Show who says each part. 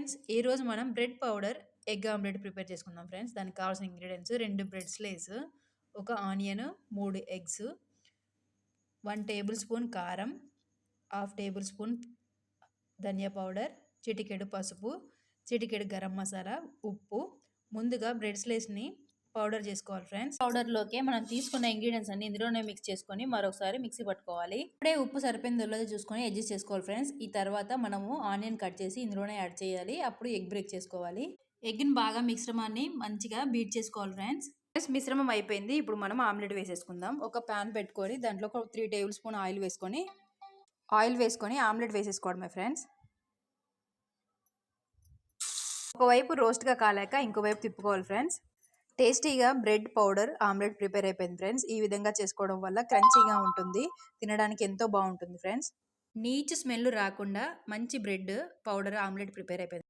Speaker 1: Friends, ఈరోజు మనం bread powder, egg omelette prepare చేసుకుందాం ఫ్రెండ్స్. దానికి కావాల్సిన ఇంగ్రీడియెంట్స్ 2 బ్రెడ్ స్లైస్, ఒక ఆనియన్, 3 ఎగ్స్, 1 టేబుల్ స్పూన్ కారం, హాఫ్ టేబుల్ స్పూన్ ధనియా పౌడర్, చిటికెడు పసుపు, చిటికెడు గరం మసాలా, ఉప్పు. ముందుగా బ్రెడ్ స్లైస్ని పౌడర్ చేసుకోవాలి ఫ్రెండ్స్. పౌడర్లోకి మనం తీసుకున్న ఇంగ్రీడియంట్స్ అన్ని ఇందులోనే మిక్స్ చేసుకొని మరొకసారి మిక్సీ పట్టుకోవాలి. ఇప్పుడే ఉప్పు సరిపోయిందో లేదో చూసుకొని అడ్జస్ట్ చేసుకోవాలి ఫ్రెండ్స్. ఈ తర్వాత మనము ఆనియన్ కట్ చేసి ఇందులోనే యాడ్ చేయాలి. అప్పుడు ఎగ్ బ్రేక్ చేసుకోవాలి. ఎగ్ని బాగా మిశ్రమాన్ని మంచిగా బీట్ చేసుకోవాలి ఫ్రెండ్స్. మిశ్రమం అయిపోయింది. ఇప్పుడు మనం ఆమ్లెట్ వేసేసుకుందాం. ఒక ప్యాన్ పెట్టుకొని దాంట్లో ఒక 3 టేబుల్ స్పూన్ ఆయిల్ వేసుకొని ఆమ్లెట్ వేసేసుకోవడమే ఫ్రెండ్స్. ఒకవైపు రోస్ట్గా కాలాక ఇంకోవైపు తిప్పుకోవాలి ఫ్రెండ్స్. టేస్టీగా బ్రెడ్ పౌడర్ ఆమ్లెట్ ప్రిపేర్ అయిపోయింది ఫ్రెండ్స్. ఈ విధంగా చేసుకోవడం వల్ల క్రంచీగా ఉంటుంది, తినడానికి ఎంతో బాగుంటుంది ఫ్రెండ్స్. నీచు స్మెల్ రాకుండా మంచి బ్రెడ్ పౌడర్ ఆమ్లెట్ ప్రిపేర్ అయిపోయింది.